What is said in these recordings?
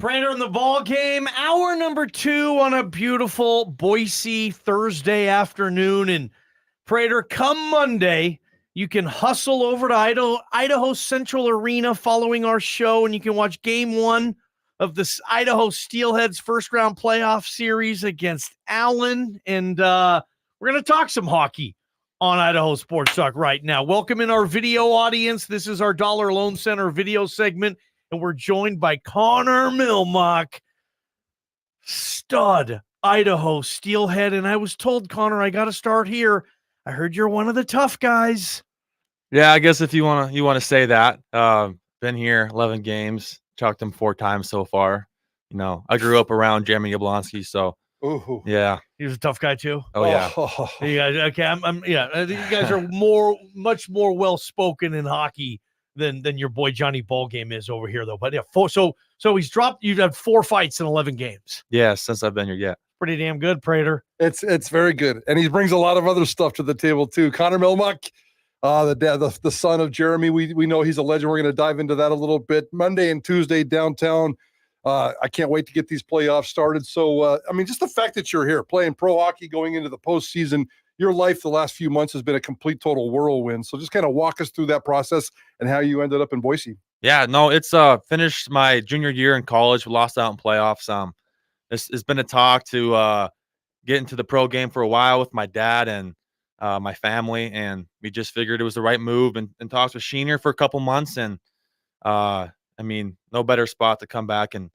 Prater the Ballgame, hour number 2 on a beautiful Boise Thursday afternoon. And Prater, come Monday, you can hustle over to Idaho Central Arena following our show, and you can watch game 1 of this Idaho Steelheads first round playoff series against Allen. And we're going to talk some hockey on Idaho Sports Talk right now. Welcome in our video audience. This is our Dollar Loan Center video segment. And we're joined by Connor Mylymok, stud Idaho Steelhead. And I was told, Connor, I got to start here. I heard you're one of the tough guys. Yeah, I guess if you want to say that. Been here 11 games, chalked them 4 times so far. You know, I grew up around Jeremy Mylymok, so Ooh. yeah, he was a tough guy too. Oh yeah, you guys, okay. I think you guys are much more well spoken in hockey than your boy Johnny Ballgame is over here, though. But yeah, so he's dropped. You've had 4 fights in 11 games. Yeah, since I've been here, yeah. Pretty damn good, Prater. It's very good, and he brings a lot of other stuff to the table too. Connor Mylymok, the son of Jeremy. We know he's a legend. We're going to dive into that a little bit. Monday and Tuesday downtown. I can't wait to get these playoffs started. So just the fact that you're here playing pro hockey, going into the postseason. Your life the last few months has been a complete total whirlwind. So just kind of walk us through that process and how you ended up in Boise. Yeah, no, it's finished my junior year in college. We lost out in playoffs. It's been a talk to get into the pro game for a while with my dad and my family, and we just figured it was the right move and talked with Sheener for a couple months. And no better spot to come back and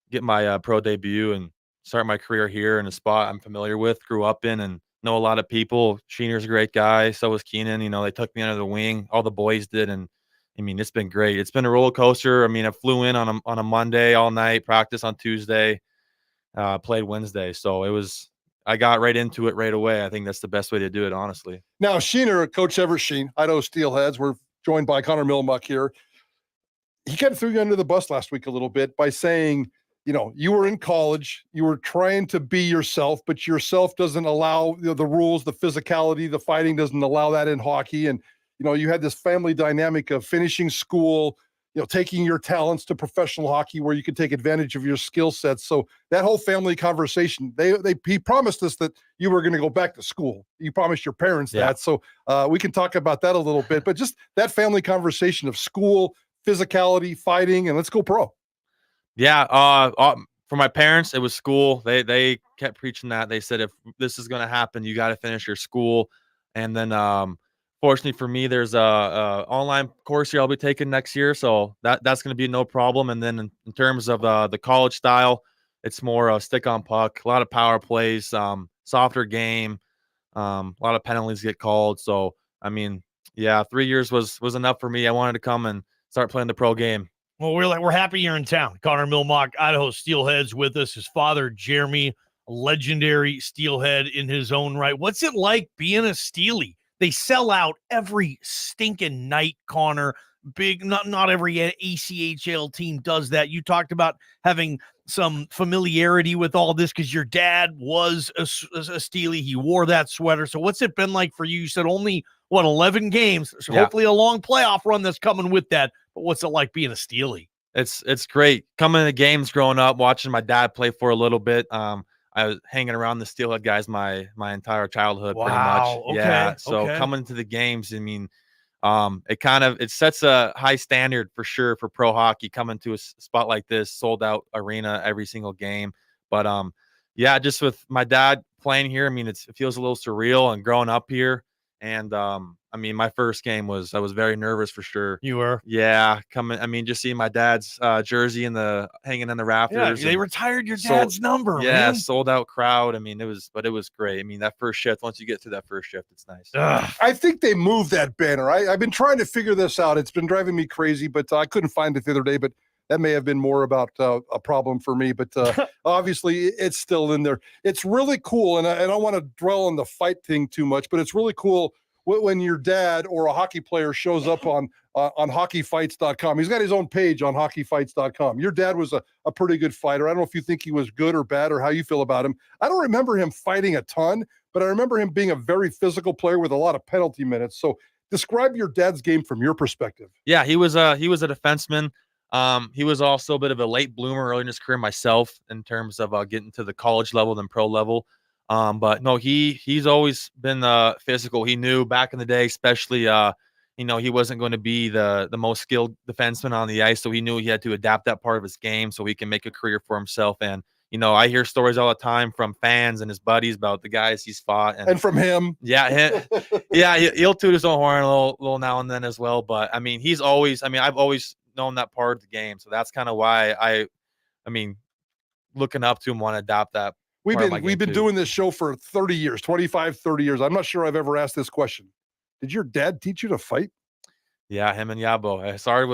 get my pro debut and start my career here in a spot I'm familiar with, grew up in, and know a lot of people. Sheener's a great guy. So was Keenan. You know, they took me under the wing. All the boys did. And it's been great. It's been a roller coaster. I flew in on a Monday all night, practice on Tuesday, played Wednesday. So I got right into it right away. I think that's the best way to do it, honestly. Now, Sheener, Coach Everett Sheen, Idaho Steelheads, we're joined by Connor Mylymok here. He kind of threw you under the bus last week a little bit by saying, you were in college, you were trying to be yourself, but yourself doesn't allow the rules, the physicality, the fighting doesn't allow that in hockey. And, you had this family dynamic of finishing school, taking your talents to professional hockey where you could take advantage of your skill sets. So that whole family conversation, he promised us that you were going to go back to school. You promised your parents that. So we can talk about that a little bit, but just that family conversation of school, physicality, fighting, and let's go pro. Yeah, for my parents, it was school. They kept preaching that. They said, if this is going to happen, you got to finish your school. And then, fortunately for me, there's a online course here I'll be taking next year, so that's going to be no problem. And then in terms of the college style, it's more stick on puck, a lot of power plays, softer game, a lot of penalties get called. So 3 years was enough for me. I wanted to come and start playing the pro game. Well, we're happy you're in town. Connor Mylymok, Idaho Steelheads with us. His father, Jeremy, a legendary Steelhead in his own right. What's it like being a Steelie? They sell out every stinking night, Connor. Not every ECHL team does that. You talked about having some familiarity with all this because your dad was a Steelie. He wore that sweater. So what's it been like for you? You said only, 11 games? So hopefully a long playoff run that's coming with that. But what's it like being a Steelie? It's great. Coming to games growing up, watching my dad play for a little bit. I was hanging around the Steelhead guys my entire childhood, pretty much. Okay, yeah. So coming to the games, it sets a high standard for sure for pro hockey. Coming to a spot like this, sold out arena every single game. But just with my dad playing here, it feels a little surreal and growing up here. And my first game I was very nervous for sure. You were? Yeah, just seeing my dad's jersey hanging in the rafters. Yeah, they retired your dad's number. Yeah, man. Sold out crowd. It was great. That first shift, once you get through that first shift, it's nice. I think they moved that banner. I've been trying to figure this out. It's been driving me crazy, but I couldn't find it the other day, but that may have been more about a problem for me, but obviously it's still in there. It's really cool, and I don't want to dwell on the fight thing too much, but it's really cool when your dad or a hockey player shows up on hockeyfights.com. He's got his own page on hockeyfights.com. Your dad was a pretty good fighter. I don't know if you think he was good or bad or how you feel about him. I don't remember him fighting a ton, but I remember him being a very physical player with a lot of penalty minutes. So describe your dad's game from your perspective. Yeah, he was a defenseman. He was also a bit of a late bloomer early in his career myself in terms of getting to the college level then pro level. But no, he's always been physical. He knew back in the day, especially he wasn't going to be the most skilled defenseman on the ice, so he knew he had to adapt that part of his game so he can make a career for himself. And I hear stories all the time from fans and his buddies about the guys he's fought, and from him. Yeah, he'll toot his own horn a little now and then as well. But I mean, I've always known that part of the game, so that's kind of why looking up to him, want to adopt that. We've been doing this show for 30 years, 25, 30 years. I'm not sure I've ever asked this question. Did your dad teach you to fight? Yeah, him and Yabo.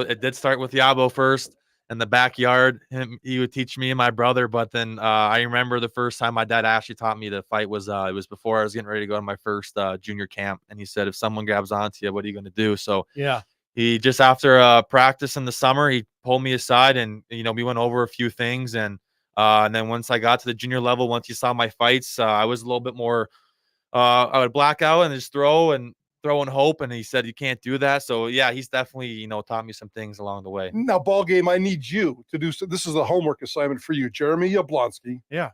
It did start with Yabo first in the backyard. He would teach me and my brother, but then I remember the first time my dad actually taught me to fight was it was before I was getting ready to go to my first junior camp, and he said, if someone grabs onto you, what are you going to do? So yeah, he just after practice in the summer, he pulled me aside and we went over a few things, and then once I got to the junior level, once he saw my fights, I was a little bit more I would black out and just throw and hope, and he said you can't do that. So yeah, he's definitely taught me some things along the way. Now, Ballgame, I need you to do so. This is a homework assignment for you, Jeremy Mylymok. Yeah,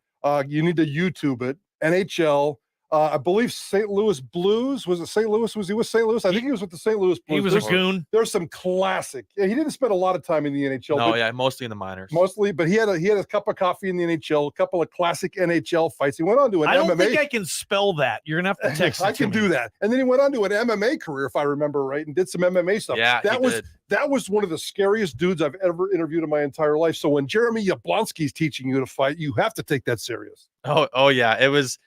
you need to YouTube it. NHL. I believe St. Louis Blues. Was it St. Louis? Was he with St. Louis? I think he was with the St. Louis Blues. He was a goon. There's some classic. Yeah, he didn't spend a lot of time in the NHL. No, yeah, mostly in the minors. Mostly, but he had a cup of coffee in the NHL, a couple of classic NHL fights. He went on to an MMA. I don't think I can spell that. You're gonna have to text. I can do that. And then he went on to an MMA career, if I remember right, and did some MMA stuff. Yeah, that was one of the scariest dudes I've ever interviewed in my entire life. So when Jeremy Mylymok's teaching you to fight, you have to take that serious. Oh yeah, it was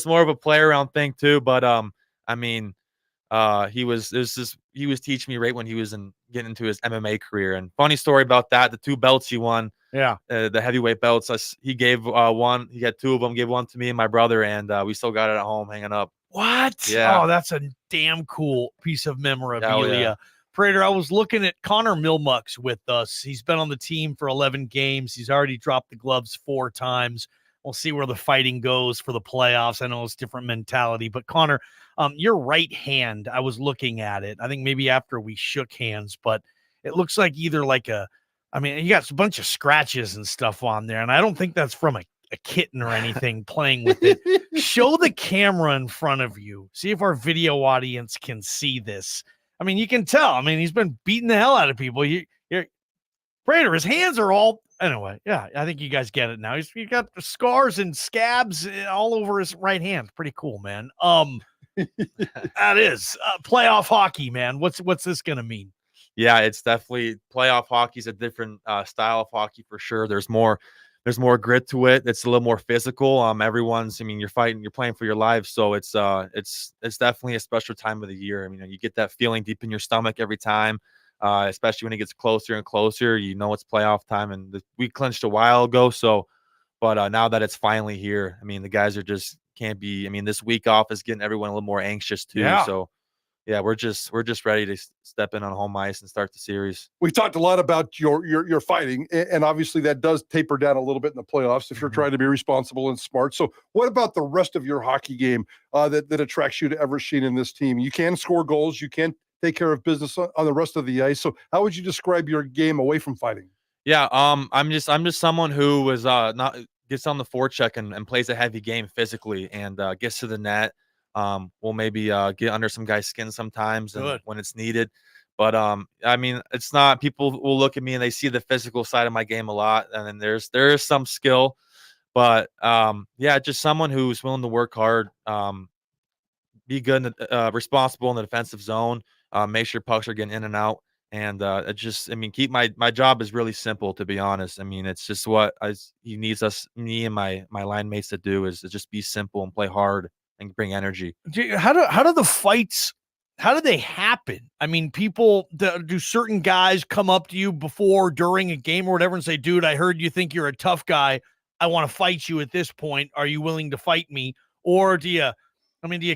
more of a play around thing too, but he was teaching me right when he was getting into his MMA career. And funny story about that, the 2 belts he won, the heavyweight belts, he gave one, he got 2 of them, gave one to me and my brother, and we still got it at home hanging up. What? Yeah. Oh, that's a damn cool piece of memorabilia. Yeah. Prater, I was looking at Connor Mylymok's with us. He's been on the team for 11 games. He's already dropped the gloves 4 times. We'll see where the fighting goes for the playoffs. I know it's different mentality, but Connor, your right hand, I was looking at it. I think maybe after we shook hands, but it looks like either you got a bunch of scratches and stuff on there. And I don't think that's from a kitten or anything playing with it. Show the camera in front of you. See if our video audience can see this. I mean, you can tell. I mean, he's been beating the hell out of people. Prater, his hands are all anyway. Yeah, I think you guys get it now. He's got scars and scabs all over his right hand. Pretty cool, man. That is playoff hockey, man. What's this gonna mean? Yeah, it's definitely playoff hockey's a different style of hockey for sure. There's more grit to it. It's a little more physical. You're fighting, you're playing for your lives. So it's definitely a special time of the year. I mean, you get that feeling deep in your stomach every time. Especially when it gets closer and closer, it's playoff time, and we clinched a while ago. So, but now that it's finally here, I mean, the guys are just can't be. I mean, this week off is getting everyone a little more anxious too. Yeah. So, yeah, we're just ready to step in on home ice and start the series. We talked a lot about your fighting, and obviously that does taper down a little bit in the playoffs if you're trying to be responsible and smart. So, what about the rest of your hockey game that attracts you to Eversheen and this team? You can score goals. You can take care of business on the rest of the ice. So how would you describe your game away from fighting? Yeah, I'm just someone who was not gets on the forecheck and plays a heavy game physically and gets to the net. We'll maybe get under some guy's skin sometimes when it's needed. But it's not, people will look at me and they see the physical side of my game a lot, and then there is some skill. But just someone who's willing to work hard, be good, responsible in the defensive zone. Make sure pucks are getting in and out, and keep my job is really simple, to be honest. I mean, it's just what he needs me and my line mates to do is to just be simple and play hard and bring energy. How do the fights? How do they happen? I mean, do certain guys come up to you before, during a game or whatever and say, "Dude, I heard you think you're a tough guy. I want to fight you at this point. Are you willing to fight me?" Or do you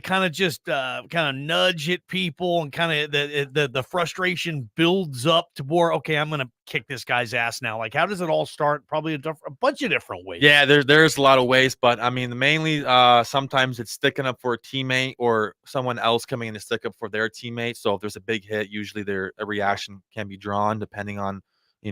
kind of just kind of nudge at people and kind of the frustration builds up to more, okay, I'm going to kick this guy's ass now? Like, how does it all start? Probably a bunch of different ways. Yeah, there's a lot of ways, but I mean, mainly sometimes it's sticking up for a teammate or someone else coming in to stick up for their teammate. So if there's a big hit, usually a reaction can be drawn depending on,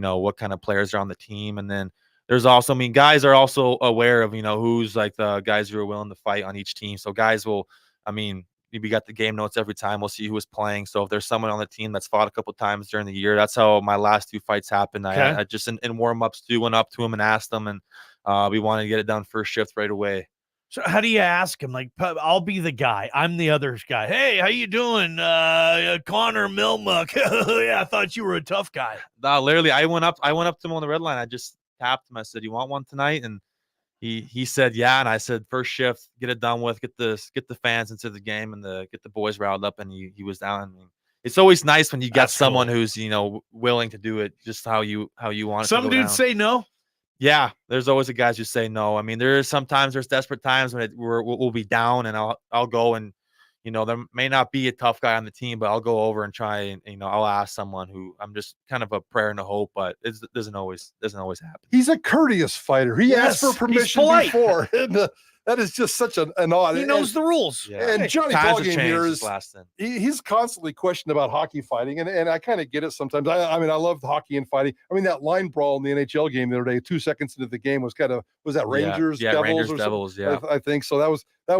what kind of players are on the team. And then there's also, I mean, guys are also aware of, who's like the guys who are willing to fight on each team. So guys will, I mean, we got the game notes every time. We'll see who is playing. So if there's someone on the team that's fought a couple times during the year, that's how my last 2 fights happened. Okay. I just in warm-ups went up to him and asked him, and we wanted to get it done first shift right away. So how do you ask him? Like, I'll be the guy. I'm the other guy. Hey, how you doing? Connor Mylymok. Yeah, I thought you were a tough guy. Literally, I went up to him on the red line. I just tapped him. I said, "You want one tonight?" And he said, "Yeah." And I said, "First shift, get it done with. Get the fans into the game and get the boys riled up." And he was down. I mean, it's always nice when you get someone who's willing to do it just how you want it. Some dudes say no. Yeah, there's always the guys who say no. I mean, there's desperate times when we'll be down, and I'll go and there may not be a tough guy on the team, but I'll go over and try and I'll ask someone who I'm just kind of a prayer and a hope, but it doesn't always happen. He's a courteous fighter. He asked for permission before. And, that is just such an odd. He knows the rules. Yeah. And Johnny Ballgame here is he's constantly questioned about hockey fighting, and I kind of get it sometimes. I mean, I love hockey and fighting. I mean, that line brawl in the NHL game the other day, 2 seconds into the game was that Rangers Devils? Yeah, I think so. That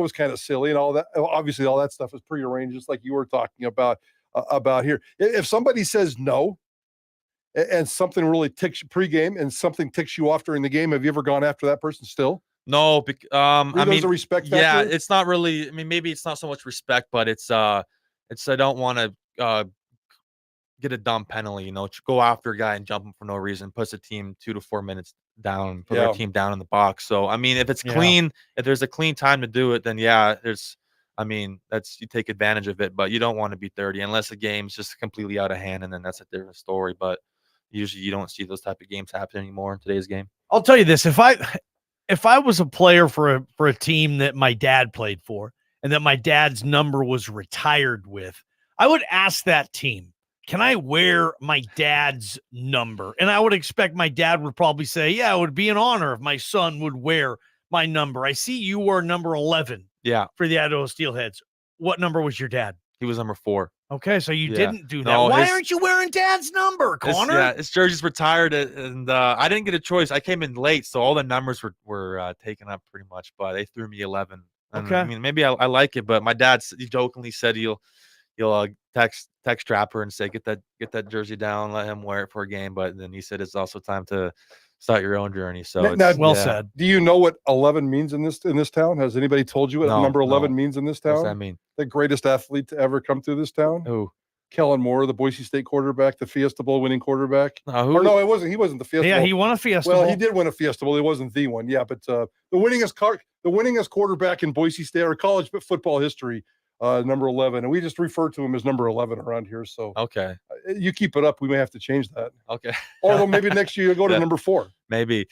was kind of silly, and all that. Obviously, all that stuff is prearranged, just like you were talking about here. If somebody says no, and something really ticks you pregame, and something ticks you off during the game, have you ever gone after that person still? No, I mean, a respect factor? Yeah, it's not really. I mean, maybe it's not so much respect, but it's I don't want to get a dumb penalty. Go after a guy and jump him for no reason, puts the team 2 to 4 minutes down, put their team down in the box. So I mean, if it's clean, if there's a clean time to do it, then you take advantage of it. But you don't want to be 30 unless the game's just completely out of hand, and then that's a different story. But usually you don't see those type of games happen anymore in today's game. I'll tell you this: if I was a player for a team that my dad played for and that my dad's number was retired with, I would ask that team, can I wear my dad's number? And I would expect my dad would probably say, yeah, it would be an honor if my son would wear my number. I see you were number 11 for the Idaho Steelheads. What number was your dad? He was number 4. Okay, so you didn't do that. No, why aren't you wearing dad's number, Connor? His jersey's retired, and I didn't get a choice. I came in late, so all the numbers were taken up pretty much, but they threw me 11. And, okay. I mean, maybe I like it, but my dad, he jokingly said he'll text Trapper and say, get that jersey down, let him wear it for a game. But then he said it's also time to start your own journey. So well said. Do you know what 11 means in this town? Has anybody told you what number 11 means in this town? What does that mean? The greatest athlete to ever come through this town? Who? Kellen Moore, the Boise State quarterback, the Fiesta Bowl winning quarterback. Or no, it wasn't. He wasn't the Fiesta Bowl. Yeah, he won a Fiesta Bowl. Well, he did win a Fiesta Bowl. He wasn't the one. Yeah, but the winningest quarterback in Boise State or college football history, number 11, and we just refer to him as number 11 around here. So okay, you keep it up, we may have to change that. Okay, although maybe next year you'll go to number 4. Maybe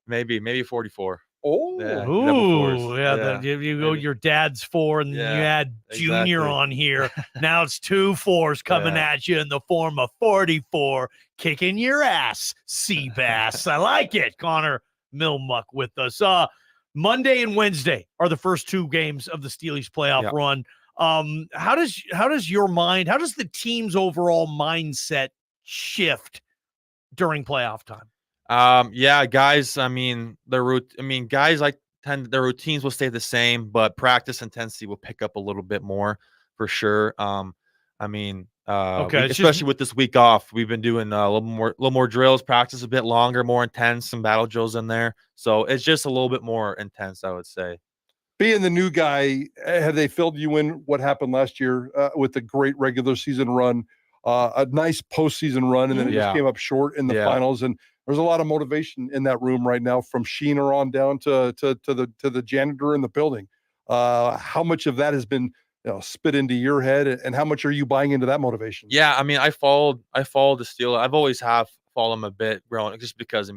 44. Oh, yeah. You go your dad's 4, and then you add Junior on here. Now it's 2 4s coming at you in the form of 44, kicking your ass, Seabass. I like it. Connor Mylymok with us. Monday and Wednesday are the first 2 games of the Steelies playoff run. How does the team's overall mindset shift during playoff time? Guys, I mean, their routines will stay the same, but practice intensity will pick up a little bit more for sure. Especially with this week off, we've been doing a little more drills, practice a bit longer, more intense, some battle drills in there. So it's just a little bit more intense, I would say. Being the new guy, have they filled you in what happened last year with the great regular season run, a nice postseason run, and then it just came up short in the finals? And there's a lot of motivation in that room right now, from Sheener on down to the janitor in the building. How much of that has been spit into your head, and how much are you buying into that motivation? Yeah, I mean, I followed the Steel. I've always followed them a bit growing, just because they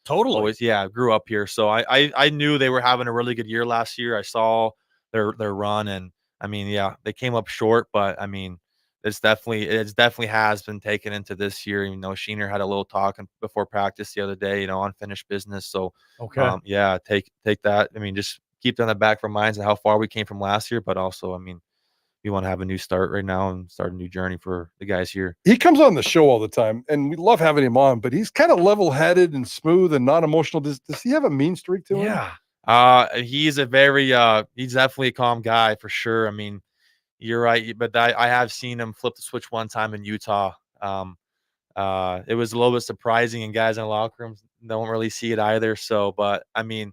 always grew up here. So I knew they were having a really good year last year. I saw their run, and I mean, they came up short, but I mean, it's definitely has been taken into this year. Sheener had a little talk before practice the other day, unfinished business. So take that. I mean, just keep that in the back of our minds and how far we came from last year, but also, I mean, we want to have a new start right now and start a new journey for the guys here. He comes on the show all the time, and we love having him on, but he's kind of level-headed and smooth and not emotional. Does he have a mean streak to him? Yeah. He's a very he's definitely a calm guy for sure. I mean, you're right, but I have seen him flip the switch one time in Utah. It was a little bit surprising, and guys in the locker rooms don't really see it either. So, but I mean,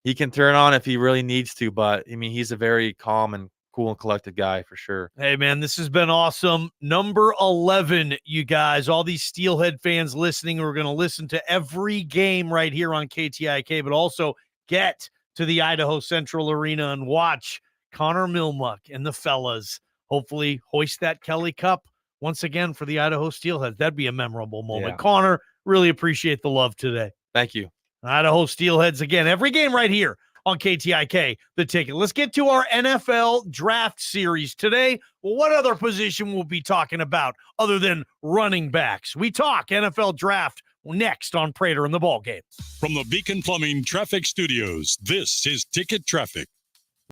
he can turn on if he really needs to, but I mean, he's a very calm and cool and collected guy for sure. Hey, man, this has been awesome. Number 11, you guys, all these Steelhead fans listening who are going to listen to every game right here on KTIK, but also get to the Idaho Central Arena and watch Connor Mylymok and the fellas hopefully hoist that Kelly Cup once again for the Idaho Steelheads. That'd be a memorable moment. Yeah. Connor, really appreciate the love today. Thank you. Idaho Steelheads again, every game right here on KTIK, the ticket. Let's get to our NFL draft series today. Well, what other position we'll be talking about other than running backs? We talk NFL draft next on Prater and the Ballgame. From the Beacon Plumbing Traffic Studios, this is Ticket Traffic.